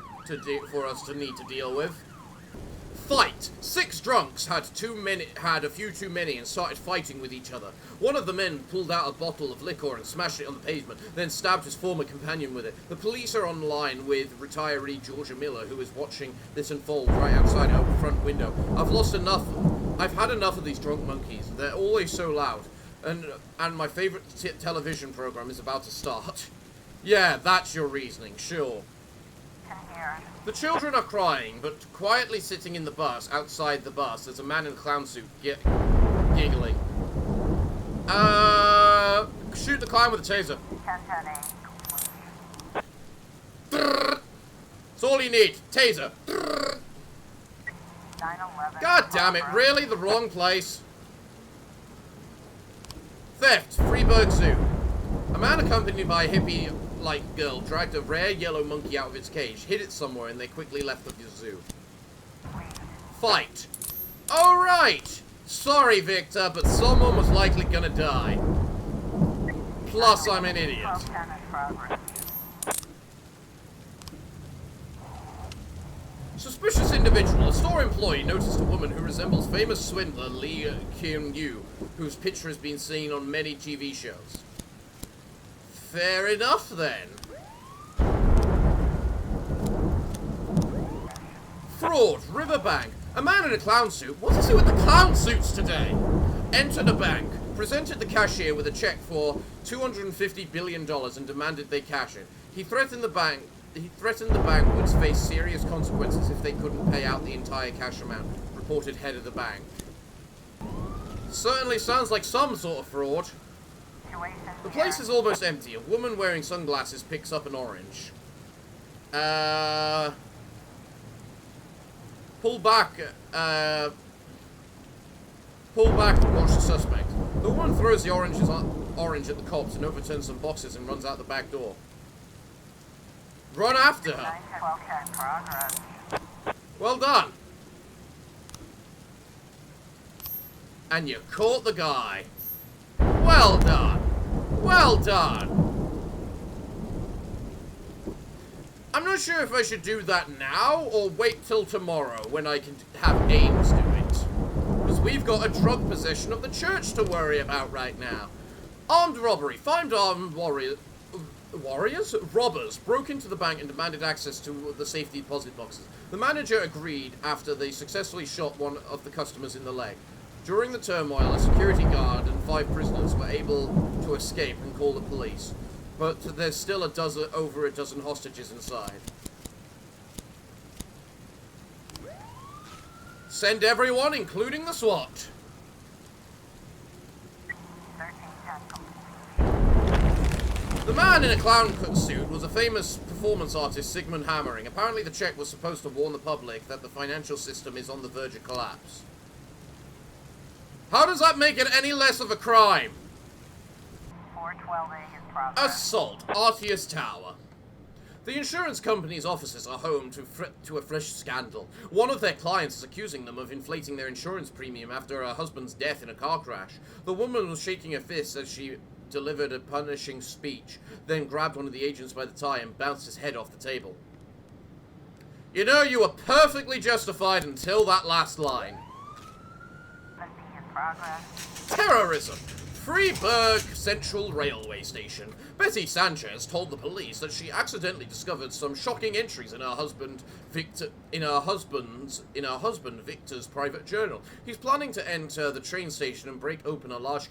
A: for us to need to deal with. Fight! 6 drunks had a few too many and started fighting with each other. One of the men pulled out a bottle of liquor and smashed it on the pavement, then stabbed his former companion with it. The police are on line with retiree Georgia Miller, who is watching this unfold right outside her front window. I've had enough of these drunk monkeys. They're always so loud. And my favorite television program is about to start. Yeah, that's your reasoning, sure. The children are crying, but quietly sitting in the bus, outside the bus, there's a man in a clown suit giggling. Shoot the clown with a taser. That's all you need. Taser.
B: 911.
A: God damn it, really? The wrong place. Theft. Freeburg Zoo. A man accompanied by a hippie-like girl dragged a rare yellow monkey out of its cage, hid it somewhere, and they quickly left the zoo. Fight. Alright! Sorry, Victor, but someone was likely gonna die. Plus, I'm an idiot. Suspicious individual. A store employee noticed a woman who resembles famous swindler Lee Kyung-yu, whose picture has been seen on many TV shows. Fair enough, then. Fraud. Riverbank. A man in a clown suit. What is it with the clown suits today? Entered a bank, presented the cashier with a check for $250 billion and demanded they cash it. He threatened the bank would face serious consequences if they couldn't pay out the entire cash amount, reported head of the bank. Certainly sounds like some sort of fraud. The place is almost empty. A woman wearing sunglasses picks up an orange. Pull back and watch the suspect. The woman throws the orange at the cops and overturns some boxes and runs out the back door. Run after her. Well done. And you caught the guy. Well done. Well done. I'm not sure if I should do that now or wait till tomorrow when I can have Ames do it. Because we've got a drug possession of the church to worry about right now. Armed robbery. 5 armed robbers broke into the bank and demanded access to the safety deposit boxes. The manager agreed after they successfully shot one of the customers in the leg. During the turmoil, a security guard and 5 prisoners were able to escape and call the police. But there's still over a dozen hostages inside. Send everyone, including the SWAT. The man in a clown suit was a famous performance artist, Sigmund Hammering. Apparently the check was supposed to warn the public that the financial system is on the verge of collapse. How does that make it any less of a crime?
B: 412A in progress.
A: Assault, Artius Tower. The insurance company's offices are home to a fresh scandal. One of their clients is accusing them of inflating their insurance premium after her husband's death in a car crash. The woman was shaking her fists as she delivered a punishing speech, then grabbed one of the agents by the tie and bounced his head off the table. You know, you were perfectly justified until that last line.
B: In progress.
A: Terrorism. Freiburg Central Railway Station. Betty Sanchez told the police that she accidentally discovered some shocking entries in her husband Victor's private journal. He's planning to enter the train station and break open a large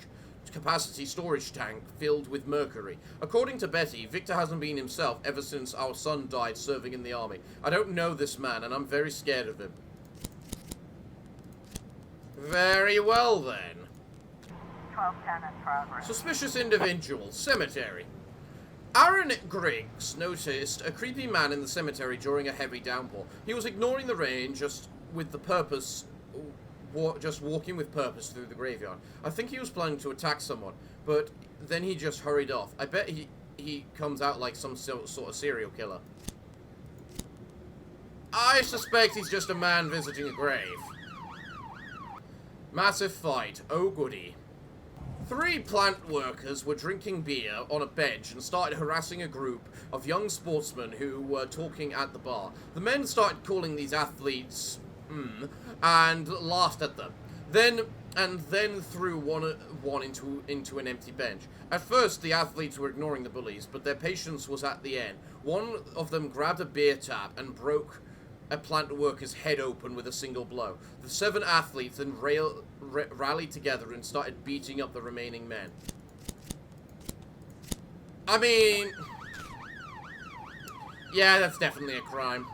A: capacity storage tank filled with mercury. According to Betty, Victor hasn't been himself ever since our son died serving in the army. I don't know this man, and I'm very scared of him. Very well, then.
B: 1210 in progress.
A: Suspicious individual. Cemetery. Aaron Griggs noticed a creepy man in the cemetery during a heavy downpour. He was ignoring the rain just walking with purpose through the graveyard. I think he was planning to attack someone, but then he just hurried off. I bet he comes out like some sort of serial killer. I suspect he's just a man visiting a grave. Massive fight. Oh goody. 3 plant workers were drinking beer on a bench and started harassing a group of young sportsmen who were talking at the bar. The men started calling these athletes and laughed at them. Then threw one into an empty bench. At first, the athletes were ignoring the bullies, but their patience was at the end. One of them grabbed a beer tap and broke a plant worker's head open with a single blow. The 7 athletes then rallied together and started beating up the remaining men. I mean, yeah, that's definitely a crime.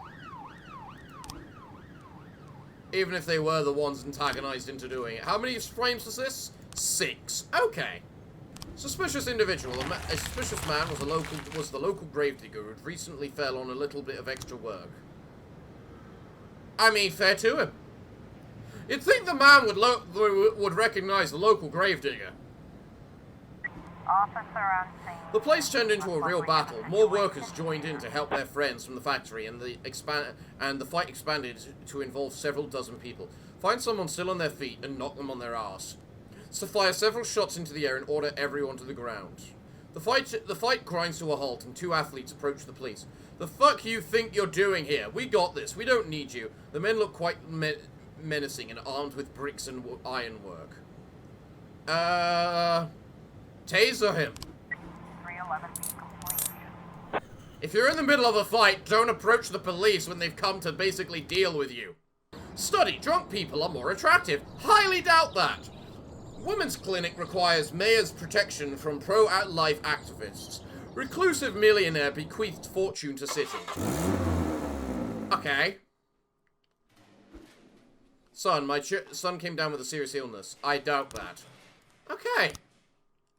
A: Even if they were the ones antagonized into doing it. How many frames was this? 6. Okay. Suspicious individual. A suspicious man was the local gravedigger who recently fell on a little bit of extra work. I mean, fair to him. You'd think the man would recognize the local gravedigger.
B: Officer on scene.
A: The place turned into a real battle. More workers joined in to help their friends from the factory, and the fight expanded to involve several dozen people. Find someone still on their feet and knock them on their ass. So fire several shots into the air and order everyone to the ground. The fight grinds to a halt, and 2 athletes approach the police. The fuck you think you're doing here? We got this. We don't need you. The men look quite menacing and armed with bricks and ironwork. Taser him.
B: 311 be complete.
A: If you're in the middle of a fight, don't approach the police when they've come to basically deal with you. Study. Drunk people are more attractive. Highly doubt that. Women's clinic requires mayor's protection from pro-life activists. Reclusive millionaire bequeathed fortune to city. Okay. Son, my son came down with a serious illness. I doubt that. Okay.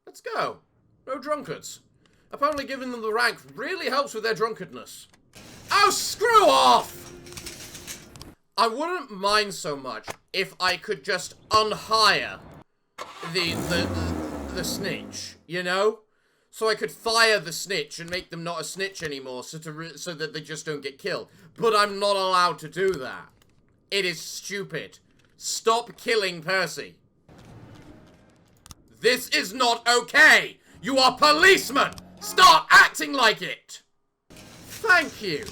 A: Let's go. No drunkards. Apparently giving them the rank really helps with their drunkenness. Oh, screw off! I wouldn't mind so much if I could just unhire the snitch, you know? So I could fire the snitch and make them not a snitch anymore so that they just don't get killed. But I'm not allowed to do that. It is stupid. Stop killing Percy. This is not okay. You are policemen. Start acting like it. Thank you.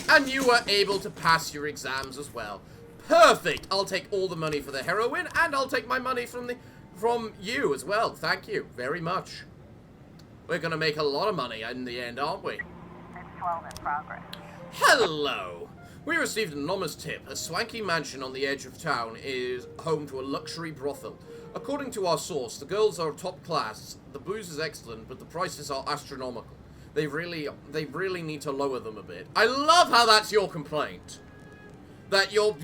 A: And you were able to pass your exams as well. Perfect. I'll take all the money for the heroin, and I'll take my money from you as well. Thank you very much. We're gonna make a lot of money in the end, aren't we?
B: 612 in progress.
A: Hello! We received an anonymous tip. A swanky mansion on the edge of town is home to a luxury brothel. According to our source, the girls are top class, the booze is excellent, but the prices are astronomical. They really need to lower them a bit. I love how that's your complaint. That you're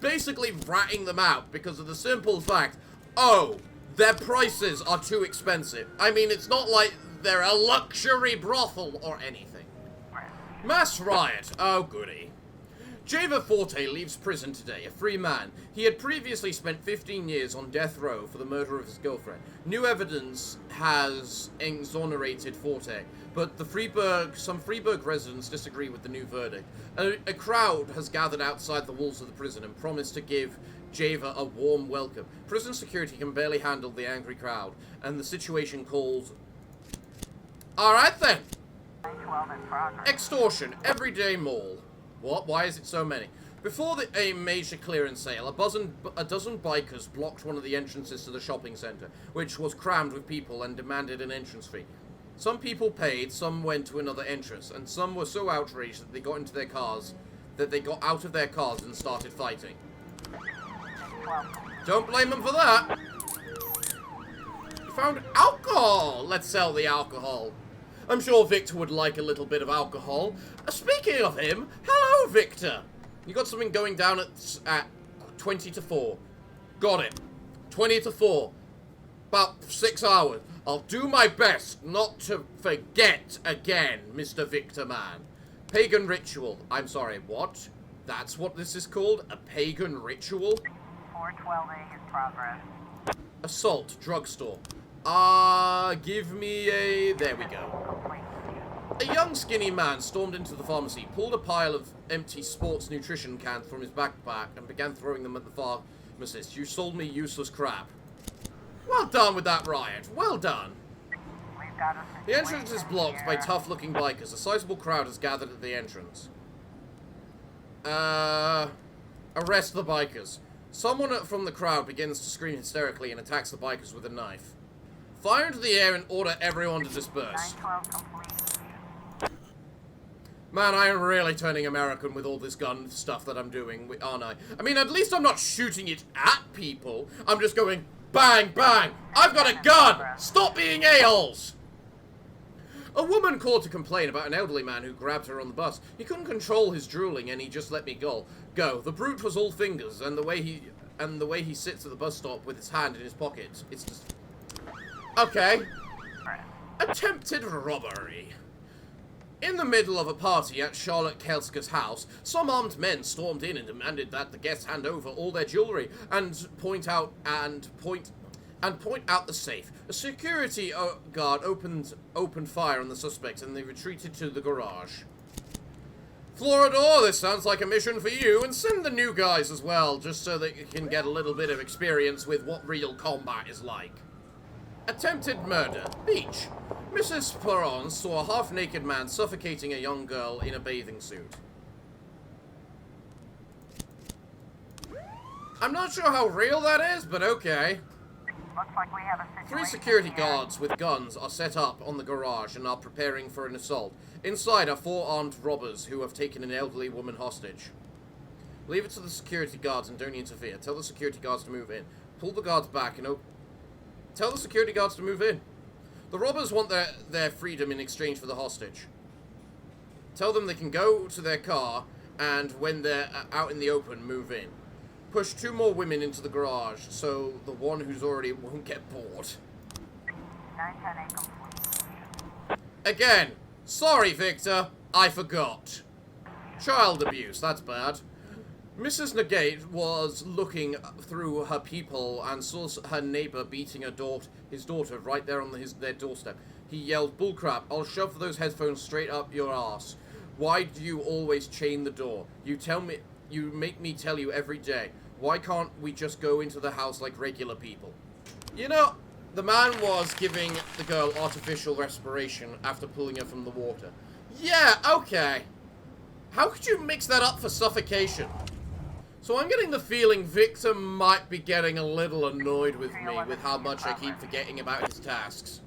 A: basically ratting them out because of the simple fact, oh, their prices are too expensive. I mean, it's not like they're a luxury brothel or anything. Mass riot. Oh, goody. Java Forte leaves prison today, a free man. He had previously spent 15 years on death row for the murder of his girlfriend. New evidence has exonerated Forte, but some Freiburg residents disagree with the new verdict. A crowd has gathered outside the walls of the prison and promised to give Java a warm welcome. Prison security can barely handle the angry crowd, and the situation calls... Alright then!
B: 912 in progress.
A: Extortion, everyday mall. What? Why is it so many? Before a major clearance sale, a dozen bikers blocked one of the entrances to the shopping centre, which was crammed with people, and demanded an entrance fee. Some people paid, some went to another entrance, and some were so outraged that they got out of their cars and started fighting. Don't blame them for that. We found alcohol. Let's sell the alcohol. I'm sure Victor would like a little bit of alcohol. Speaking of him, hello, Victor. You got something going down at 20 to 4. Got it. 20 to 4. About 6 hours. I'll do my best not to forget again, Mr. Victor Man. Pagan ritual. I'm sorry, what? That's what this is called? A pagan ritual?
B: 412A in progress.
A: Assault. Drugstore. Give me a... There we go. A young skinny man stormed into the pharmacy, pulled a pile of empty sports nutrition cans from his backpack, and began throwing them at the pharmacist. You sold me useless crap. Well done with that riot. Well done.
B: We've got a
A: The entrance is
B: situation
A: blocked by
B: here.
A: tough-looking bikers. A sizable crowd has gathered at the entrance. Arrest the bikers. Someone from the crowd begins to scream hysterically and attacks the bikers with a knife. Fire into the air and order everyone to disperse.
B: 912 complete.
A: Man, I am really turning American with all this gun stuff that I'm doing, aren't I? I mean, at least I'm not shooting it at people. I'm just going, bang, bang! I've got a gun! Stop being a-holes! A woman called to complain about an elderly man who grabbed her on the bus. He couldn't control his drooling and he just let me go. The brute was all fingers, and the way he sits at the bus stop with his hand in his pocket. It's just... Okay. Attempted robbery. In the middle of a party at Charlotte Kelska's house, some armed men stormed in and demanded that the guests hand over all their jewelry and point out the safe. A security guard opened fire on the suspects and they retreated to the garage. Floridor, this sounds like a mission for you, and send the new guys as well, just so that you can get a little bit of experience with what real combat is like. Attempted murder. Beach. Mrs. Perron saw a half-naked man suffocating a young girl in a bathing suit. I'm not sure how real that is, but okay.
B: Looks like we have a situation
A: 3 security
B: here.
A: guards with guns are set up on the garage and are preparing for an assault. Inside are 4 armed robbers who have taken an elderly woman hostage. Leave it to the security guards and don't interfere. Tell the security guards to move in. Pull the guards back and tell the security guards to move in. The robbers want their freedom in exchange for the hostage. Tell them they can go to their car, and when they're out in the open, move in. Push 2 more women into the garage, so the one who's already won't get bored.
B: 910A complete.
A: Again, sorry, Victor, I forgot. Child abuse, that's bad. Mrs. Negate was looking through her peephole and saw her neighbor beating his daughter right there on their doorstep. He yelled, "Bullcrap, I'll shove those headphones straight up your ass. Why do you always chain the door? You make me tell you every day. Why can't we just go into the house like regular people?" You know, the man was giving the girl artificial respiration after pulling her from the water. Yeah, okay. How could you mix that up for suffocation? So I'm getting the feeling Victor might be getting a little annoyed with me with how much I keep forgetting about his tasks.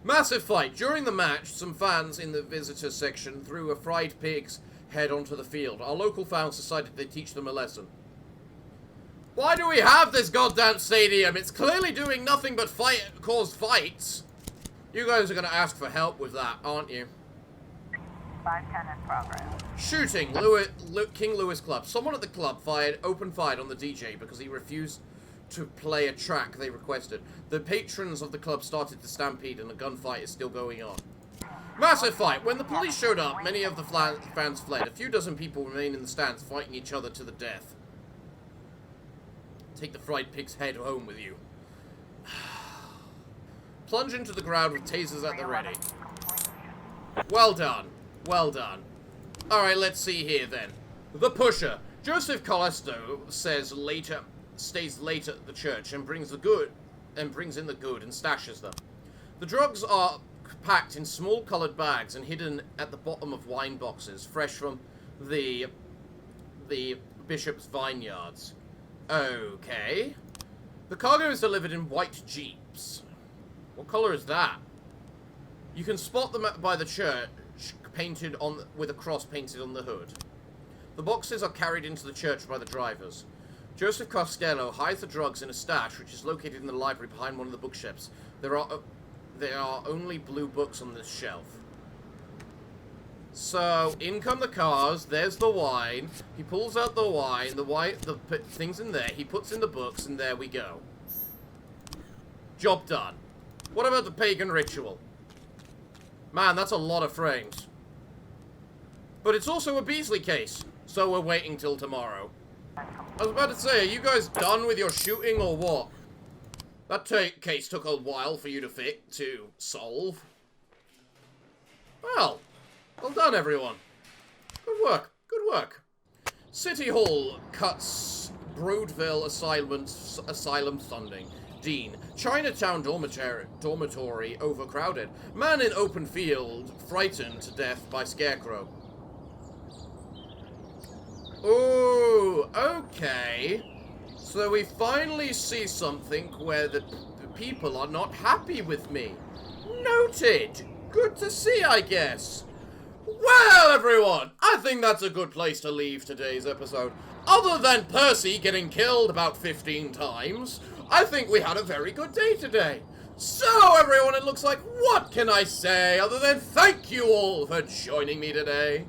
A: Massive fight. During the match, some fans in the visitors section threw a fried pig's head onto the field. Our local fans decided they'd teach them a lesson. Why do we have this goddamn stadium? It's clearly doing nothing but cause fights. You guys are going to ask for help with that, aren't you?
B: 510 in progress.
A: Shooting. King Louis Club. Someone at the club opened fire on the DJ because he refused to play a track they requested. The patrons of the club started to stampede and a gunfight is still going on. Massive fight. When the police showed up, many of the fans fled. A few dozen people remain in the stands fighting each other to the death. Take the fried pig's head home with you. Plunge into the ground with tasers at the ready. Well done. Well done. Alright, let's see here then. The Pusher. Joseph Colesto stays late at the church and brings in the good and stashes them. The drugs are packed in small coloured bags and hidden at the bottom of wine boxes, fresh from the the Bishop's Vineyards. Okay. The cargo is delivered in white jeeps. What color is that? You can spot them by the church, painted on with a cross painted on the hood. The boxes are carried into the church by the drivers. Joseph Costello hides the drugs in a stash which is located in the library behind one of the bookshelves. There are only blue books on this shelf. So, in come the cars, there's the wine. He pulls out the wine, the thing's in there, he puts in the books, and there we go. Job done. What about the pagan ritual? Man, that's a lot of frames. But it's also a Beasley case, so we're waiting till tomorrow. I was about to say, are you guys done with your shooting or what? That case took a while for you to solve. Well done, everyone. Good work. Good work. City Hall cuts Broadville Asylum funding. Dean. Chinatown dormitory overcrowded. Man in open field frightened to death by scarecrow. Ooh, okay. So we finally see something where the people are not happy with me. Noted. Good to see, I guess. Well, everyone, I think that's a good place to leave today's episode. Other than Percy getting killed about 15 times, I think we had a very good day today. So, everyone, it looks like, what can I say other than thank you all for joining me today?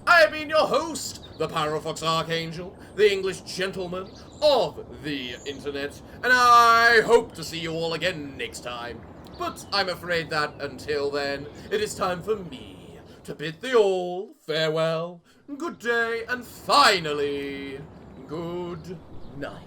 A: I have been your host, the Parafox Archangel, the English gentleman of the internet, and I hope to see you all again next time. But I'm afraid that until then, it is time for me to bid thee all farewell, good day, and finally, good night.